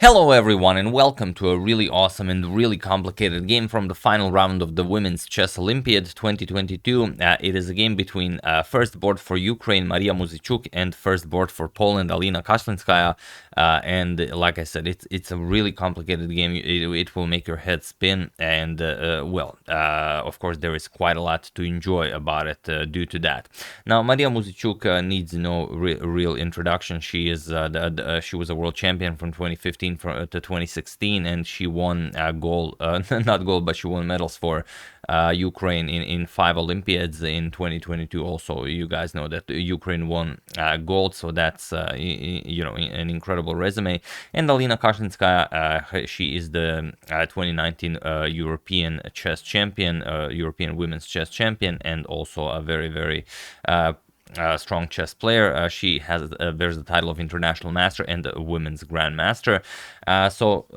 Hello everyone and welcome to a really awesome and really complicated game from the final round of the Women's Chess Olympiad 2022. It is a game between first board for Ukraine, Mariya Muzychuk, and first board for Poland, Alina Kashlinskaya. And like I said, it's a really complicated game. It will make your head spin, and of course there is quite a lot to enjoy about it due to that. Now, Mariya Muzychuk needs no real introduction. She is she was a world champion from 2015 to 2016, and she won gold, not gold, but she won medals for Ukraine in 5 Olympiads in 2022. Also, you guys know that Ukraine won gold, so that's an incredible resume. And Alina Kashlinskaya, she is the 2019 European chess champion, European women's chess champion, and also a very strong chess player. She has bears the title of international master and a women's grandmaster. So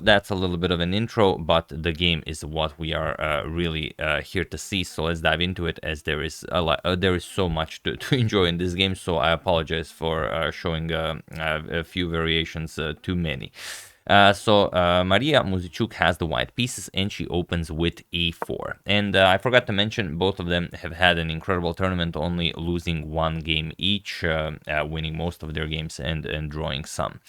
that's a little bit of an intro, but the game is what we are really here to see. So let's dive into it, as there is so much to enjoy in this game. So I apologize for showing a few variations too many. Mariya Muzychuk has the white pieces, and she opens with e4. And I forgot to mention, both of them have had an incredible tournament, only losing one game each, winning most of their games and drawing some.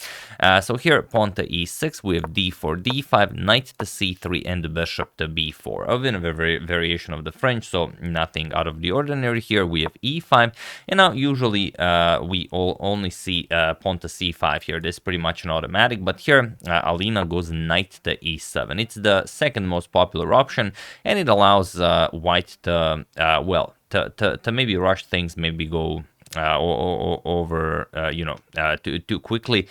So here, pawn to e6, we have d4, d5, knight to c3, and the bishop to b4. A bit of a variation of the French, so nothing out of the ordinary here. We have e5, and now usually we only see pawn to c5 here. This is pretty much an automatic, but here Alina goes knight to e7. It's the second most popular option, and it allows white to to maybe rush things, maybe go over too quickly.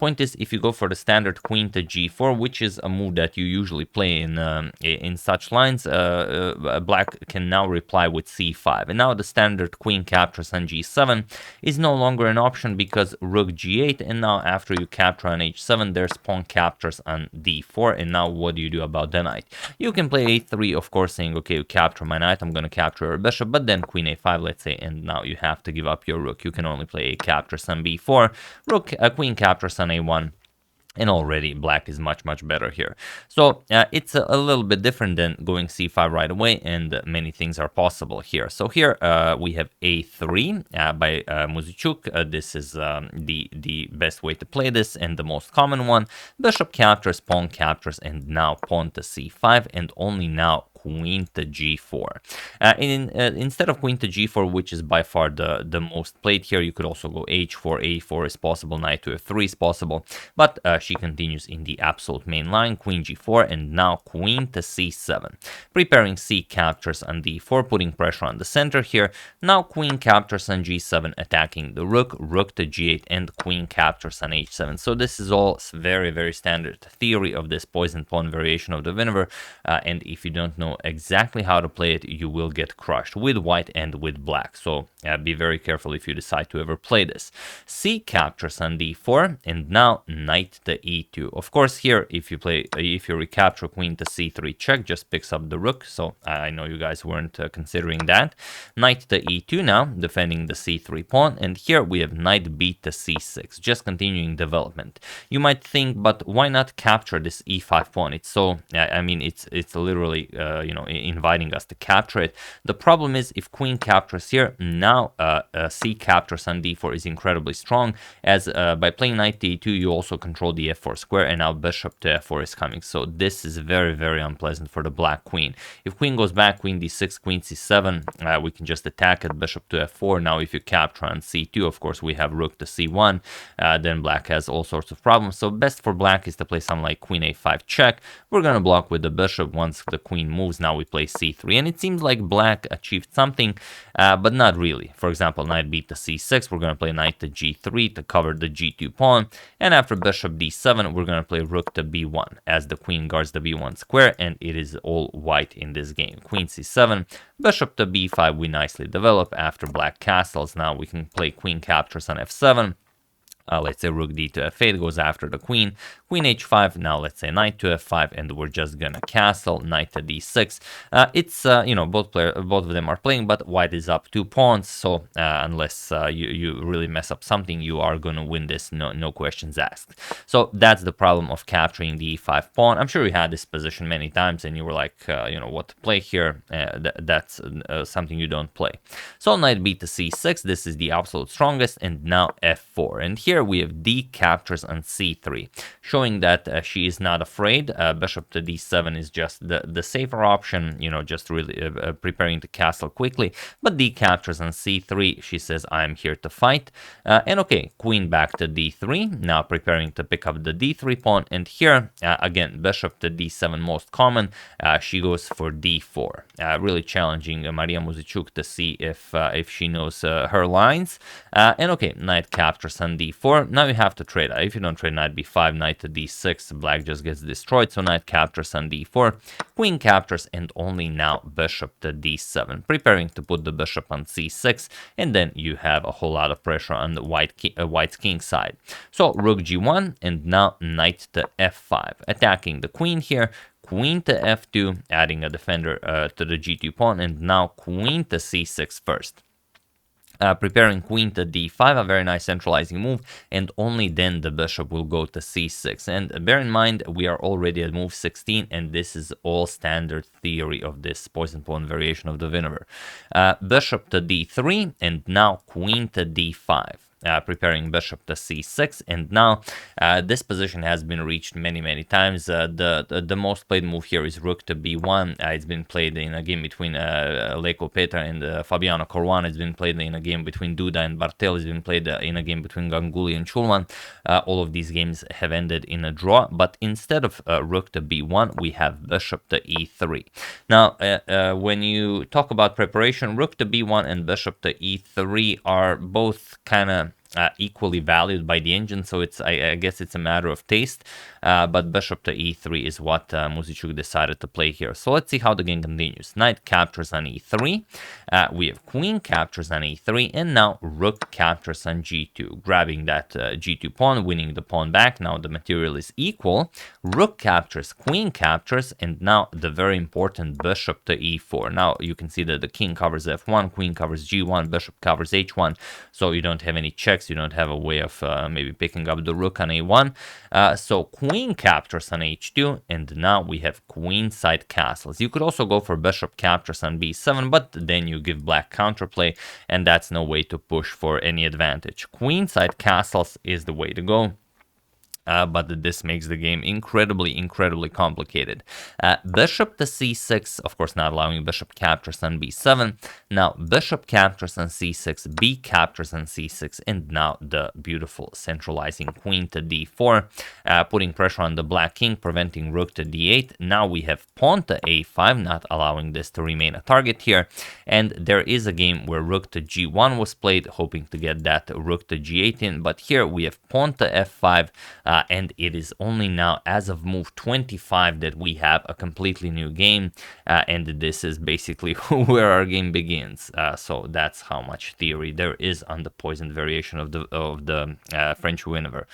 Point is, if you go for the standard queen to g4, which is a move that you usually play in such lines, black can now reply with c5, and now the standard queen captures on g7 is no longer an option because rook g8, and now after you capture on h7, there's pawn captures on d4, and now what do you do about the knight? You can play a3, of course, saying, okay, you capture my knight, I'm going to capture your bishop, but then queen a5, let's say, and now you have to give up your rook. You can only play a captures on b4, queen captures on a1, and already black is much better here. So it's a little bit different than going c5 right away, and many things are possible here. So here we have a3 by Muzychuk. This is the best way to play this, and the most common one. Bishop captures, pawn captures, and now pawn to c5, and only now queen to g4. Instead of queen to g4, which is by far the most played here, you could also go h4, a4 is possible, knight to f3 is possible, but she continues in the absolute main line, queen g4, and now queen to c7. Preparing c captures on d4, putting pressure on the center here. Now queen captures on g7, attacking the rook, rook to g8, and queen captures on h7. So this is all very standard theory of this poison pawn variation of the Winawer, and if you don't know exactly how to play it, you will get crushed with white and with black. So be very careful if you decide to ever play this. C captures on d4, and now knight to e2. Of course, here if you recapture queen to c3 check, just picks up the rook. So I know you guys weren't considering that. Knight to e2 now, defending the c3 pawn, and here we have knight b to c6, just continuing development. You might think, but why not capture this e5 pawn? It's so it's literally inviting us to capture it. The problem is, if queen captures here, now c captures on d4 is incredibly strong, as by playing knight to e2 you also control the f4 square, and now bishop to f4 is coming. So this is very unpleasant for the black queen. If queen goes back, queen d6, queen c7, we can just attack it, bishop to f4. Now if you capture on c2, of course we have rook to c1, then black has all sorts of problems. So best for black is to play something like queen a5 check. We're gonna block with the bishop. Once the queen moves, now we play c3, and it seems like black achieved something, but not really. For example, knight b to c6, we're going to play knight to g3 to cover the g2 pawn, and after bishop d7, we're going to play rook to b1 as the queen guards the b1 square, and it is all white in this game. Queen c7, bishop to b5, we nicely develop. After black castles, now we can play queen captures on f7. let's say rook d to f8 goes after the queen, queen h5, now let's say knight to f5, and we're just gonna castle, knight to d6. It's, you know, both of them are playing, but white is up 2 pawns, so unless you really mess up something, you are gonna win this, no questions asked. So that's the problem of capturing the e5 pawn. I'm sure you had this position many times, and you were like, you know, what to play here, that's something you don't play. So knight b to c6, this is the absolute strongest, and now f4, and here we have d captures on c3, showing that she is not afraid. Bishop to d7 is just the safer option, you know, just really preparing to castle quickly, but d captures on c3, she says I'm here to fight. And okay, queen back to d3, now preparing to pick up the d3 pawn, and here again bishop to d7 most common, she goes for d4, really challenging Mariya Muzychuk to see if she knows her lines. And okay, knight captures on d4, now you have to trade. If you don't trade knight b5, knight to d6, black just gets destroyed, so knight captures on d4, queen captures, and only now bishop to d7, preparing to put the bishop on c6, and then you have a whole lot of pressure on the white's king side. So rook g1, and now knight to f5, attacking the queen here, queen to f2, adding a defender to the g2 pawn, and now queen to c6 first. Preparing queen to d5, a very nice centralizing move, and only then the bishop will go to c6. And bear in mind, we are already at move 16, and this is all standard theory of this poison pawn variation of the Winawer. Bishop to d3, and now queen to d5. Preparing bishop to c6, and now this position has been reached many times. The most played move here is rook to b1. It's been played in a game between Leko Petra and Fabiano Caruana. It's been played in a game between Duda and Bartel. It's been played in a game between Ganguly and Chulman. All of these games have ended in a draw, but instead of rook to b1, we have bishop to e3. Now, when you talk about preparation, rook to b1 and bishop to e3 are both kind of equally valued by the engine, so it's I guess it's a matter of taste, but bishop to e3 is what Muzychuk decided to play here. So let's see how the game continues. Knight captures on e3, we have queen captures on e3, and now rook captures on g2, grabbing that g2 pawn, winning the pawn back. Now the material is equal. Rook captures, queen captures, and now the very important bishop to e4. Now you can see that the king covers f1, queen covers g1, bishop covers h1, so you don't have any checks. You don't have a way of maybe picking up the rook on a1. So queen captures on h2, and now we have queenside castles. You could also go for bishop captures on b7, but then you give black counterplay, and that's no way to push for any advantage. Queenside castles is the way to go. But this makes the game incredibly complicated. Bishop to c6, of course not allowing bishop captures on b7. Now bishop captures on c6, b captures on c6, and now the beautiful centralizing queen to d4, putting pressure on the black king, preventing rook to d8. Now we have pawn to a5, not allowing this to remain a target here. And there is a game where rook to g1 was played, hoping to get that rook to g8 in, but here we have pawn to f5, and it is only now, as of move 25, that we have a completely new game, and this is basically where our game begins. So that's how much theory there is on the poisoned variation of the French Winawer.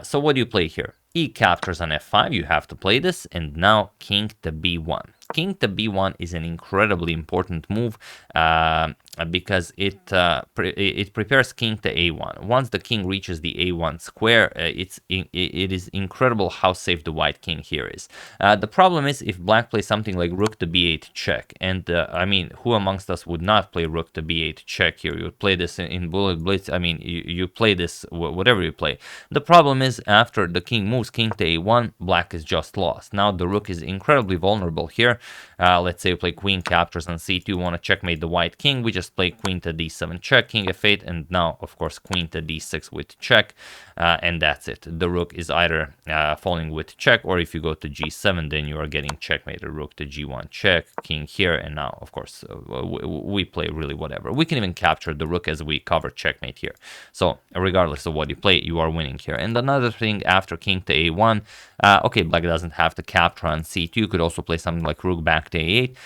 So what do you play here? E captures on f5, you have to play this, and now king to b1. King to b1 is an incredibly important move because it prepares king to a1. Once the king reaches the a1 square, it is incredible how safe the white king here is. The problem is if black plays something like rook to b8 check, and I mean, who amongst us would not play rook to b8 check here? You would play this in bullet blitz. I mean, you play this whatever you play. The problem is after the king moves king to a1, black is just lost. Now the rook is incredibly vulnerable here. Let's say you play queen captures on c2, want to checkmate the white king. We just play queen to d7 check, king f8, and now of course queen to d6 with check, and that's it. The rook is either falling with check, or if you go to g7, then you are getting checkmated. Rook to g1 check, king here, and now of course we play really whatever. We can even capture the rook as we cover checkmate here. So regardless of what you play, you are winning here. And another thing, after king to a1, okay, black doesn't have to capture on c2. You could also play something like rook back to a8.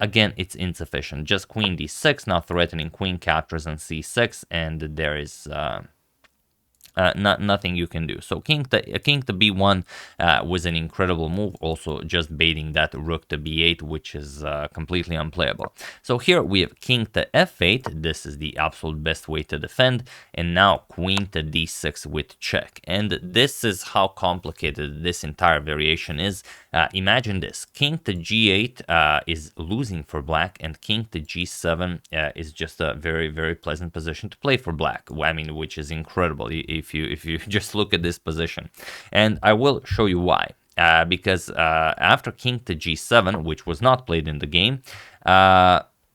Again, it's insufficient. Just queen d6, now threatening queen captures on c6, and there is nothing you can do. So king to b1 was an incredible move, also just baiting that rook to b8, which is completely unplayable. So here we have king to f8. This is the absolute best way to defend, and now queen to d6 with check. And this is how complicated this entire variation is. Imagine this: king to g8 is losing for black, and king to g7 is just a very, very pleasant position to play for black. I mean, which is incredible if you just look at this position. And I will show you why. Because after king to g7, which was not played in the game,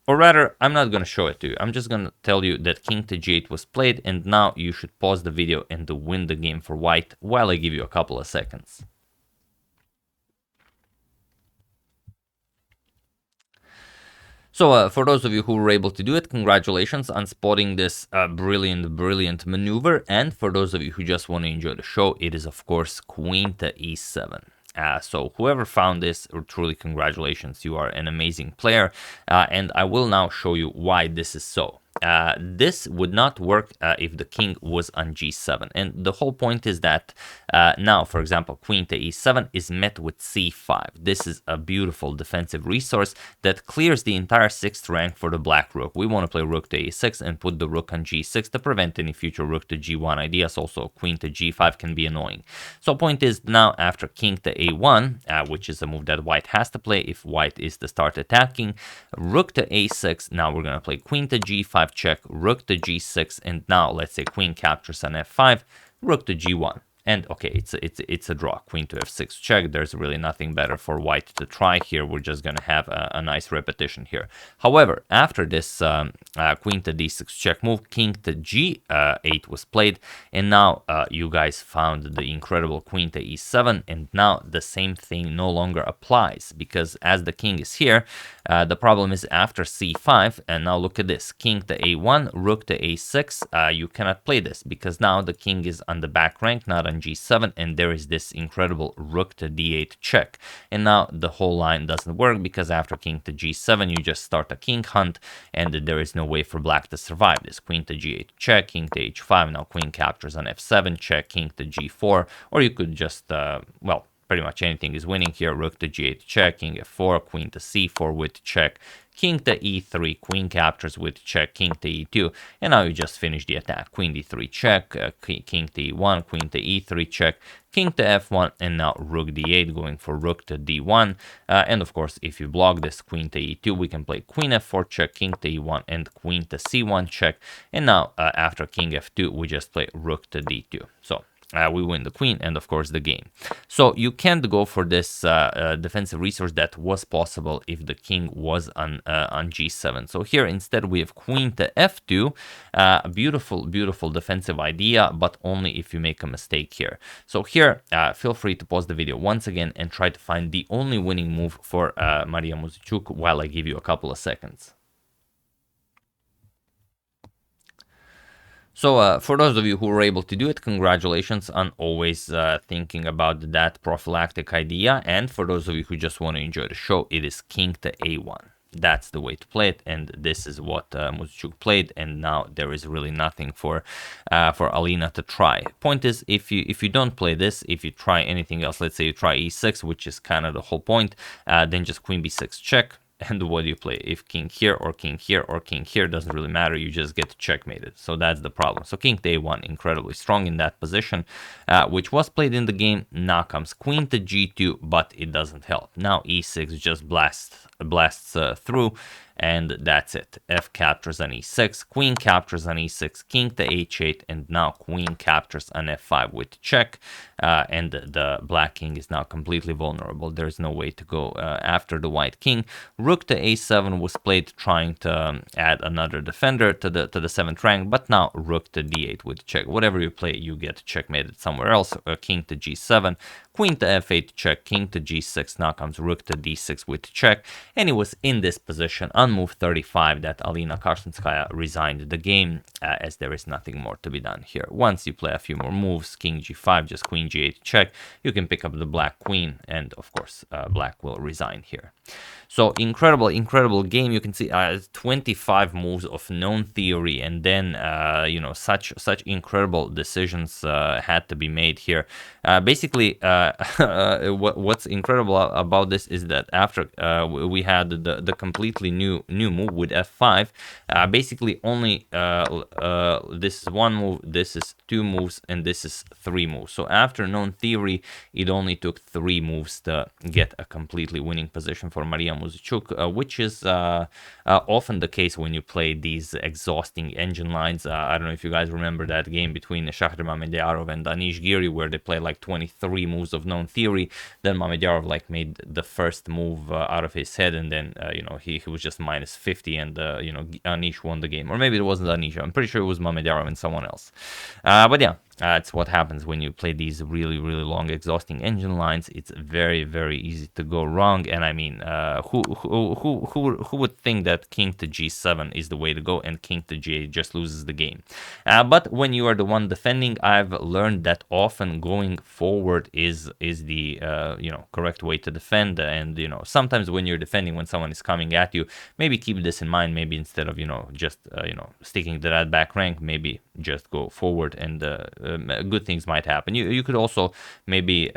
or rather, I'm not going to show it to you. I'm just going to tell you that king to g8 was played, and now you should pause the video and win the game for white while I give you a couple of seconds. So for those of you who were able to do it, congratulations on spotting this brilliant maneuver. And for those of you who just want to enjoy the show, it is of course queen to e7. So whoever found this, truly congratulations, you are an amazing player. And I will now show you why this is so. This would not work if the king was on g7, and the whole point is that now, for example, queen to e7 is met with c5. This is a beautiful defensive resource that clears the entire 6th rank for the black rook. We want to play rook to a6 and put the rook on g6 to prevent any future rook to g1 ideas. Also, queen to g5 can be annoying. So point is, now after king to a1, which is a move that white has to play if white is to start attacking, rook to a6, now we're going to play queen to g5 check, rook to g6, and now let's say queen captures on f5, rook to g1. And okay, it's a draw. Queen to f6 check. There's really nothing better for white to try here. We're just going to have a nice repetition here. However, after this queen to d6 check move, king to g8 was played. And now you guys found the incredible queen to e7. And now the same thing no longer applies, because as the king is here, the problem is after c5. And now look at this. King to a1, rook to a6. You cannot play this because now the king is on the back rank, not on g7, and there is this incredible rook to d8 check. And now the whole line doesn't work, because after king to g7 you just start a king hunt, and there is no way for black to survive this. Queen to g8 check, king to h5, now queen captures on f7 check, king to g4, or you could just well, pretty much anything is winning here. Rook to g8 check, king f4, queen to c4 with check, king to e3, queen captures with check, king to e2, and now you just finish the attack. Queen d3 check, king to e1, queen to e3 check, king to f1, and now rook d8 going for rook to d1. And of course, if you block this queen to e2, we can play queen f4 check, king to e1, and queen to c1 check. And now after king f2, we just play rook to d2. So we win the queen and of course the game. So you can't go for this defensive resource that was possible if the king was on g7. So here instead we have queen to f2, a beautiful defensive idea, but only if you make a mistake here. So here feel free to pause the video once again and try to find the only winning move for Mariya Muzychuk while I give you a couple of seconds. So for those of you who were able to do it, congratulations on always thinking about that prophylactic idea. And for those of you who just want to enjoy the show, it is king to a1. That's the way to play it, and this is what Muzychuk played. And now there is really nothing for Alina to try. Point is, if you don't play this, if you try anything else, let's say you try e6, which is kind of the whole point, then just queen b6 check. And what do you play? If king here or king here or king here, doesn't really matter. You just get checkmated. So that's the problem. So king to a1, incredibly strong in that position, which was played in the game. Now comes queen to g2, but it doesn't help. Now e6 just blasts through, and that's it. F captures on e6, queen captures on e6, king to h8, and now queen captures on f5 with check, and the black king is now completely vulnerable. There's no way to go after the white king. Rook to a7 was played, trying to add another defender to the 7th rank, but now rook to d8 with check. Whatever you play, you get checkmated somewhere else. King to g7, queen to f8 check, king to g6, now comes rook to d6 with check, and it was in this position on move 35 that Alina Kashlinskaya resigned the game, as there is nothing more to be done here. Once you play a few more moves, king g5, just queen g8 check, you can pick up the black queen, and of course black will resign here. So incredible game. You can see 25 moves of known theory, and then you know, such incredible decisions had to be made here. Basically, what's incredible about this is that after we had the completely new move with f5, basically only this is one move, this is two moves, and this is three moves. So after known theory, it only took 3 moves to get a completely winning position for Mariya Muzychuk, which is often the case when you play these exhausting engine lines. I don't know if you guys remember that game between Shakhtar Mamedyarov and Anish Giri, where they played like 23 moves of known theory. Then Mamedyarov like made the first move out of his head, and then you know, he was just minus 50, and you know, Anish won the game. Or maybe it wasn't Anish. I'm pretty sure it was Mamedyarov and someone else. But yeah, it's what happens when you play these really long exhausting engine lines. It's very easy to go wrong. And I mean, who would think that king to g7 is the way to go, and king to g8 just loses the game? But when you are the one defending, I've learned that often going forward is the you know, correct way to defend. And you know, sometimes when you're defending, when someone is coming at you, maybe keep this in mind. Maybe instead of, you know, just you know, sticking to that back rank, maybe just go forward, and good things might happen. You could also maybe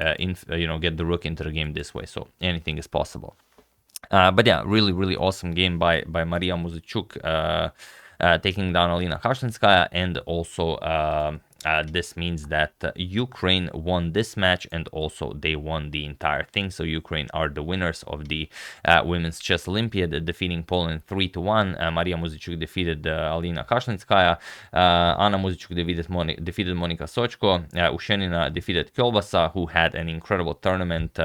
you know, get the rook into the game this way. So anything is possible. But yeah, really awesome game by Mariya Muzychuk, taking down Alina Kashlinskaya, and also this means that Ukraine won this match, and also they won the entire thing. So Ukraine are the winners of the Women's Chess Olympiad, defeating Poland 3-1. Mariya Muzychuk defeated Alina Kashlinskaya. Anna Muzychuk defeated Monika Sochko. Ushenina defeated Kolbasa, who had an incredible tournament.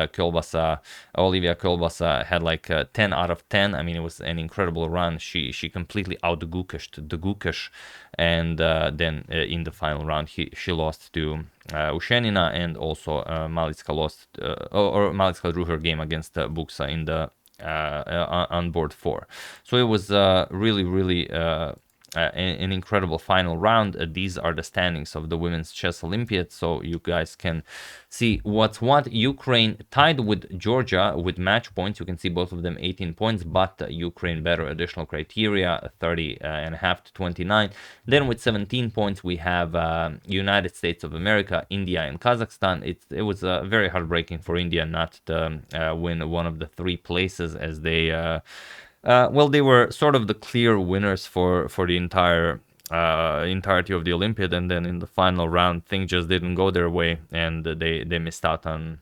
Olivia Kolbasa had like 10 out of 10. I mean, it was an incredible run. She completely out-Gukashed the Gukash, and then in the final round she lost to Ushenina, and also Malitska lost, or Malitska drew her game against Buksa in the on board 4. So it was really an incredible final round. These are the standings of the Women's Chess Olympiad, so you guys can see what's what. Ukraine tied with Georgia with match points. You can see both of them 18 points, but Ukraine better additional criteria, 30.5 to 29. Then with 17 points, we have United States of America, India, and Kazakhstan. It was very heartbreaking for India not to win one of the 3 places, as they well, they were sort of the clear winners for the entirety of the Olympiad, and then in the final round things just didn't go their way, and they missed out on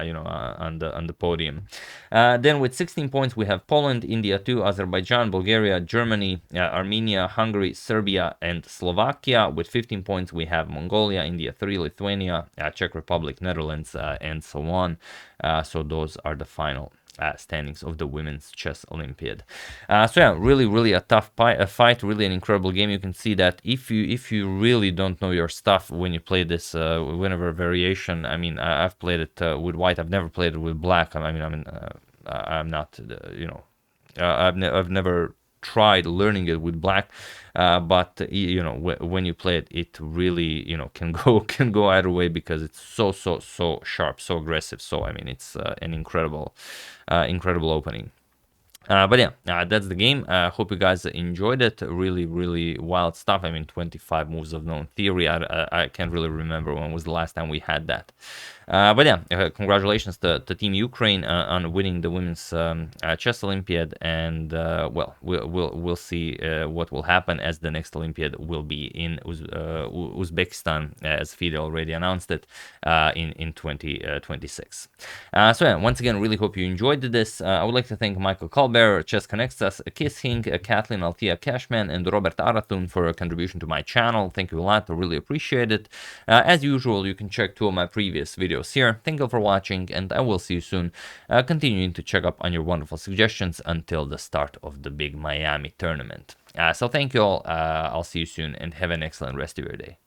you know, on the podium. Then with 16 points we have Poland, India 2, Azerbaijan, Bulgaria, Germany, Armenia, Hungary, Serbia, and Slovakia. With 15 points we have Mongolia, India 3, Lithuania, Czech Republic, Netherlands, and so on. So those are the final standings of the Women's Chess Olympiad. So yeah, really a tough fight, really an incredible game. You can see that if you really don't know your stuff when you play this Winawer variation, I mean, I've played it with white, I've never played it with black. I'm not, you know, I've never tried learning it with black, but you know, when you play it, it really, you know, can go either way, because it's so sharp, so aggressive. So I mean, it's an incredible opening. But yeah, that's the game. Hope you guys enjoyed it. Really wild stuff. I mean, 25 moves of known theory. I can't really remember when was the last time we had that. But yeah, congratulations to Team Ukraine on winning the Women's Chess Olympiad, and well, we'll see what will happen, as the next Olympiad will be in Uzbekistan, as FIDE already announced it, in 2026. So yeah, once again, really hope you enjoyed this. I would like to thank Michael Colbert, Chess Connects Us, Kissing, Kathleen Altia Cashman, and Robert Arathun for a contribution to my channel. Thank you a lot. I really appreciate it. As usual, you can check 2 of my previous videos here. Thank you for watching, and I will see you soon, continuing to check up on your wonderful suggestions until the start of the big Miami tournament. So thank you all. I'll see you soon, and have an excellent rest of your day.